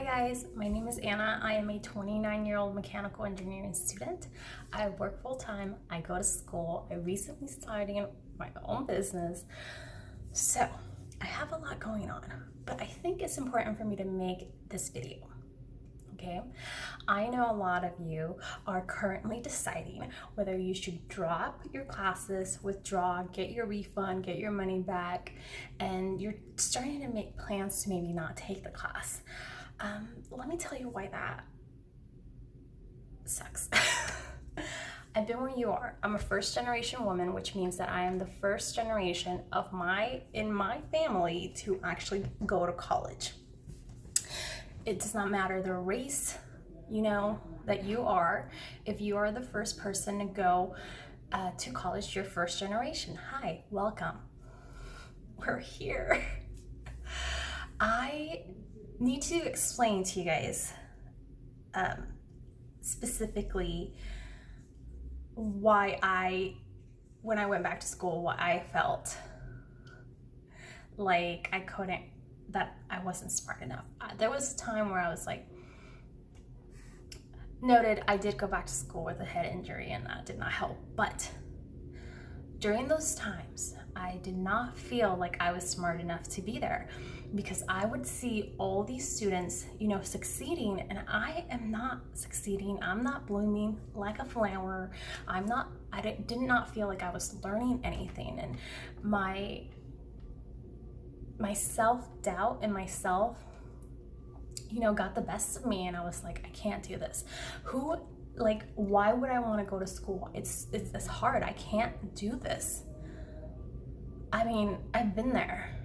Hi guys, my name is Anna. I am a 29-year-old mechanical engineering student. I work full-time, I go to school, I recently started my own business. So I have a lot going on, but I think it's important for me to make this video. Okay, I know a lot of you are currently deciding whether you should drop your classes, withdraw, get your refund, get your money back, and you're starting to make plans to maybe not take the class. Let me tell you why that sucks. I've been where you are. I'm a first generation woman, which means that I am the first generation in my family to actually go to college. It does not matter the race, that you are. If you are the first person to go to college, you're first generation. Hi, welcome. We're here. I need to explain to you guys specifically why when I went back to school, why I felt like that I wasn't smart enough. There was a time where I was like, noted, I did go back to school with a head injury and that did not help. But during those times, I did not feel like I was smart enough to be there because I would see all these students, succeeding, and I am not succeeding. I'm not blooming like a flower. I did not feel like I was learning anything. And my self-doubt and myself, got the best of me, and I was like, I can't do this. Why would I want to go to school? It's hard. I can't do this. I mean, I've been there.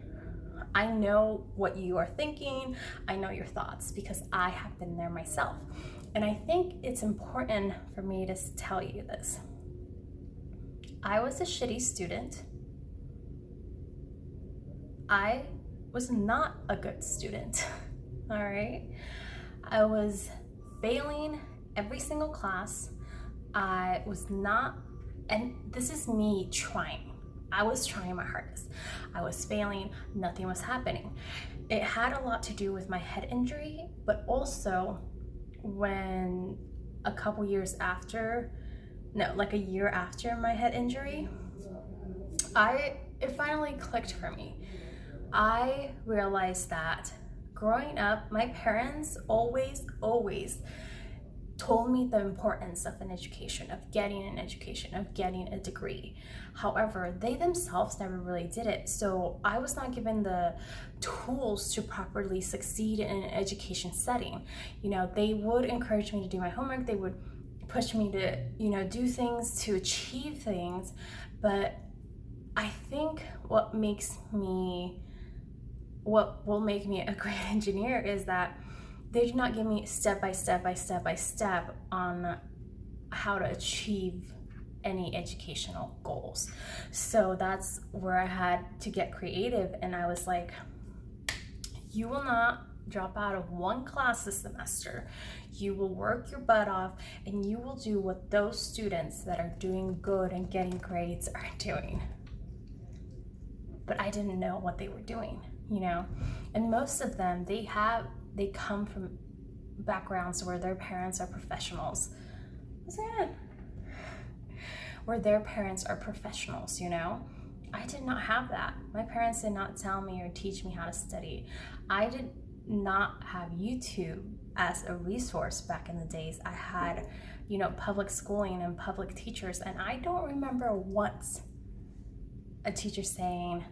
I know what you are thinking. I know your thoughts because I have been there myself. And I think it's important for me to tell you this. I was a shitty student. I was not a good student. All right. I was failing every single class. I was not, and this is me trying. I was trying my hardest. I was failing, nothing was happening. It had a lot to do with my head injury, but also when a year after my head injury, it finally clicked for me. I realized that growing up, my parents always told me the importance of an education, of getting an education, of getting a degree. However, they themselves never really did it. So I was not given the tools to properly succeed in an education setting. They would encourage me to do my homework. They would push me to, do things, to achieve things. But I think what will make me a great engineer is that they do not give me step by step on how to achieve any educational goals. So that's where I had to get creative, and I was like, you will not drop out of one class this semester. You will work your butt off and you will do what those students that are doing good and getting grades are doing. But I didn't know what they were doing, and most of them, they come from backgrounds where their parents are professionals. What's that? Where their parents are professionals, I did not have that. My parents did not tell me or teach me how to study. I did not have YouTube as a resource back in the days. I had, public schooling and public teachers, and I don't remember once a teacher saying,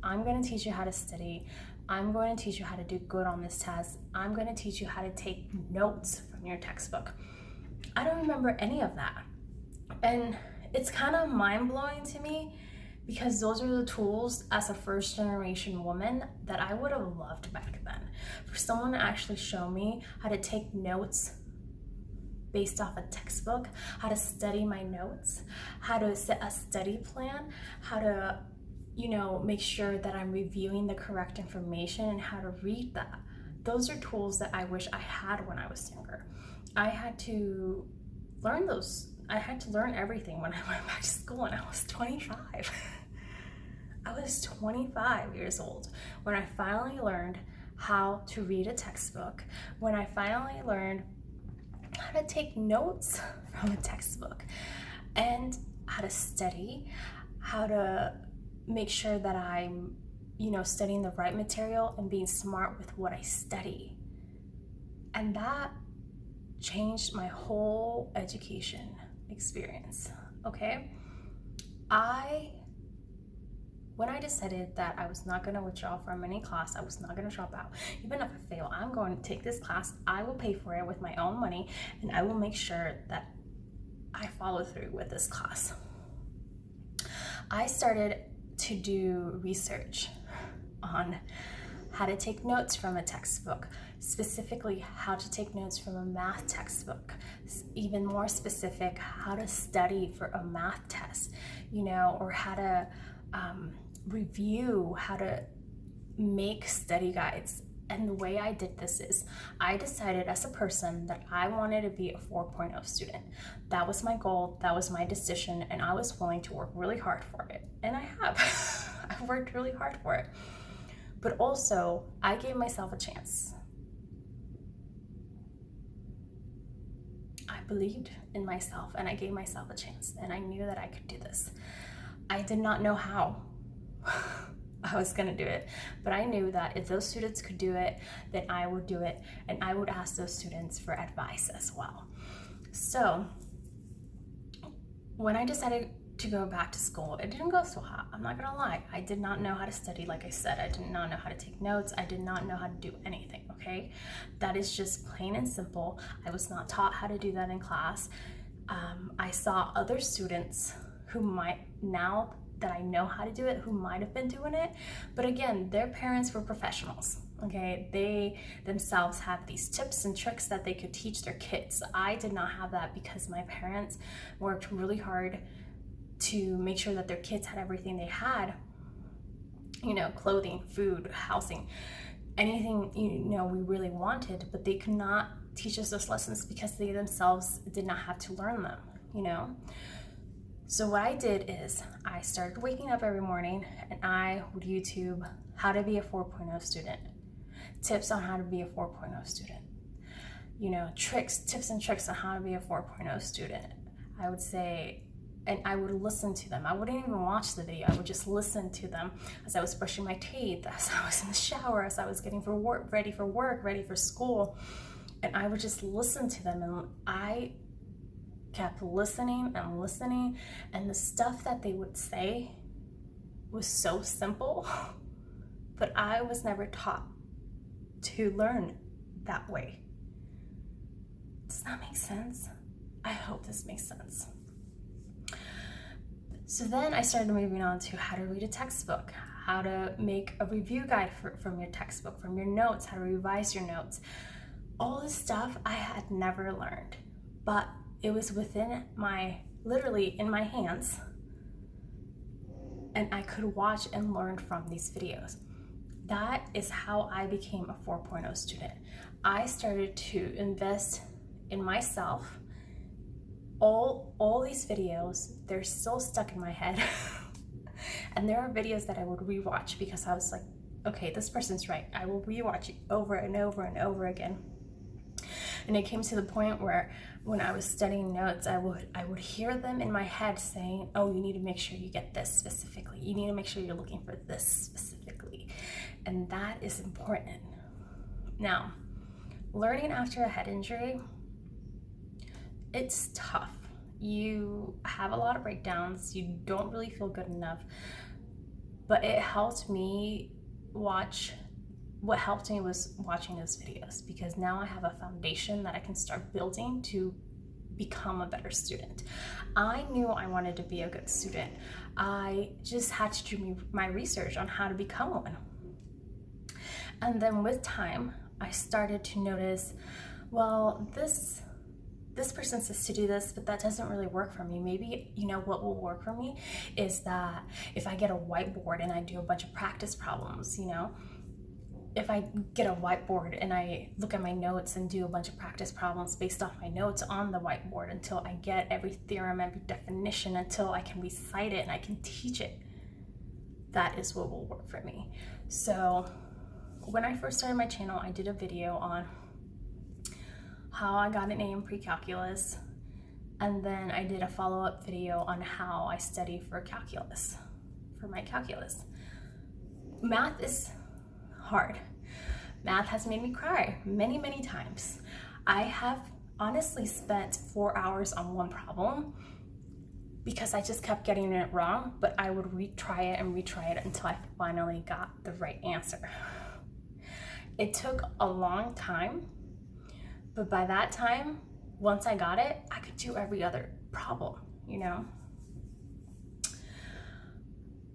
I'm going to teach you how to study. I'm going to teach you how to do good on this test. I'm going to teach you how to take notes from your textbook. I don't remember any of that. And it's kind of mind-blowing to me because those are the tools as a first generation woman that I would have loved back then. For someone to actually show me how to take notes based off a textbook, how to study my notes, how to set a study plan, how to make sure that I'm reviewing the correct information and how to read that. Those are tools that I wish I had when I was younger. I had to learn those. I had to learn everything when I went back to school and I was 25. I was 25 years old when I finally learned how to read a textbook, when I finally learned how to take notes from a textbook and how to study, how to make sure that I'm, studying the right material and being smart with what I study. And that changed my whole education experience, okay? When I decided that I was not going to withdraw from any class, I was not going to drop out. Even if I fail, I'm going to take this class. I will pay for it with my own money, and I will make sure that I follow through with this class. I started to do research on how to take notes from a textbook, specifically how to take notes from a math textbook, even more specific, how to study for a math test, or how to review, how to make study guides. And the way I did this is I decided as a person that I wanted to be a 4.0 student. That was my goal, that was my decision, and I was willing to work really hard for it. And I have. I've worked really hard for it. But also, I gave myself a chance. I believed in myself and I gave myself a chance, and I knew that I could do this. I did not know how I was gonna do it, but I knew that if those students could do it, then I would do it, and I would ask those students for advice as well. So when I decided to go back to school, it didn't go so hot. I'm not gonna lie. I did not know how to study. Like I said, I did not know how to take notes. I did not know how to do anything, okay? That is just plain and simple. I was not taught how to do that in class. I saw other students who might, now that I know how to do it, who might have been doing it. But again, their parents were professionals, okay? They themselves have these tips and tricks that they could teach their kids. I did not have that because my parents worked really hard to make sure that their kids had everything they had, clothing, food, housing, anything, we really wanted, but they could not teach us those lessons because they themselves did not have to learn them, So what I did is I started waking up every morning and I would YouTube how to be a 4.0 student, tips on how to be a 4.0 student, tips and tricks on how to be a 4.0 student. I would say, and I would listen to them. I wouldn't even watch the video. I would just listen to them as I was brushing my teeth, as I was in the shower, as I was getting ready for work, ready for school. And I would just listen to them, and I kept listening and listening, and the stuff that they would say was so simple, but I was never taught to learn that way. Does that make sense? I hope this makes sense. So then I started moving on to how to read a textbook, how to make a review guide from your textbook, from your notes, how to revise your notes. All this stuff I had never learned, but it was literally in my hands, and I could watch and learn from these videos. That is how I became a 4.0 student. I started to invest in myself. All these videos, they're still stuck in my head. And there are videos that I would rewatch because I was like, okay, this person's right. I will rewatch it over and over and over again. And it came to the point where when I was studying notes, I would hear them in my head saying, oh, you need to make sure you get this specifically. You need to make sure you're looking for this specifically. And that is important. Now, learning after a head injury, it's tough. You have a lot of breakdowns. You don't really feel good enough. But it helped me what helped me was watching those videos, because now I have a foundation that I can start building to become a better student. I knew I wanted to be a good student. I just had to do my research on how to become one. And then with time, I started to notice, well, this person says to do this, but that doesn't really work for me. Maybe, what will work for me is that if I get a whiteboard and I do a bunch of practice problems, if I get a whiteboard and I look at my notes and do a bunch of practice problems based off my notes on the whiteboard until I get every theorem, every definition, until I can recite it and I can teach it, that is what will work for me. So when I first started my channel, I did a video on how I got an A in pre-calculus, and then I did a follow-up video on how I study for calculus, for my calculus. Math is hard. Math has made me cry many, many times. I have honestly spent 4 hours on one problem because I just kept getting it wrong, but I would retry it until I finally got the right answer. It took a long time, but by that time, once I got it, I could do every other problem, you know?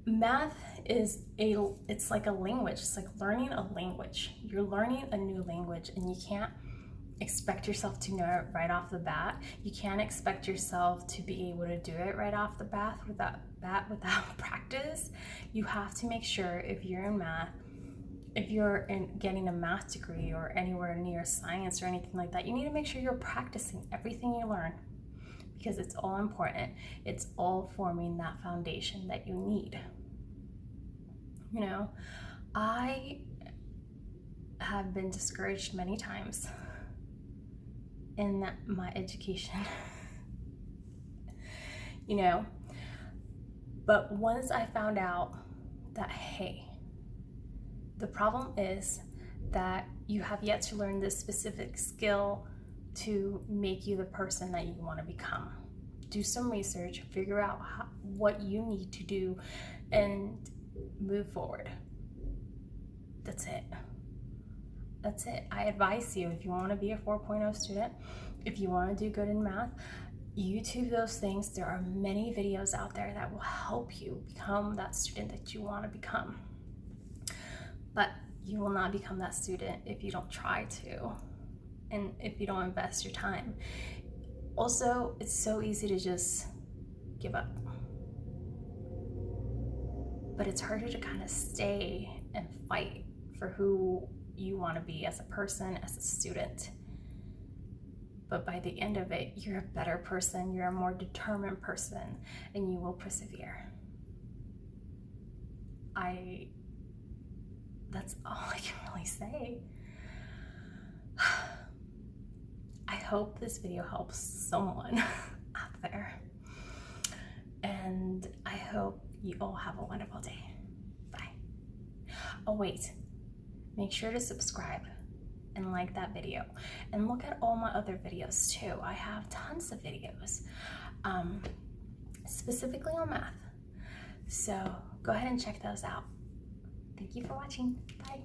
Math it's like a language. It's like learning a language. You're learning a new language, and you can't expect yourself to know it right off the bat. You can't expect yourself to be able to do it right off the bat without practice. You have to make sure, if you're in math, if you're getting a math degree or anywhere near science or anything like that, you need to make sure you're practicing everything you learn, because it's all important. It's all forming that foundation that you need. You know, I have been discouraged many times in my education, you know, but once I found out that, hey, the problem is that you have yet to learn this specific skill to make you the person that you want to become. Do some research, figure out what you need to do, and move forward. That's it. That's it. I advise you, if you want to be a 4.0 student, if you want to do good in math, YouTube those things. There are many videos out there that will help you become that student that you want to become. But you will not become that student if you don't try to, and if you don't invest your time. Also, it's so easy to just give up. But it's harder to kind of stay and fight for who you want to be as a person, as a student. But by the end of it, you're a better person, you're a more determined person, and you will persevere. That's all I can really say. I hope this video helps someone out there. And I hope you all have a wonderful day. Bye. Oh wait, make sure to subscribe and like that video. And look at all my other videos too. I have tons of videos, specifically on math. So go ahead and check those out. Thank you for watching. Bye.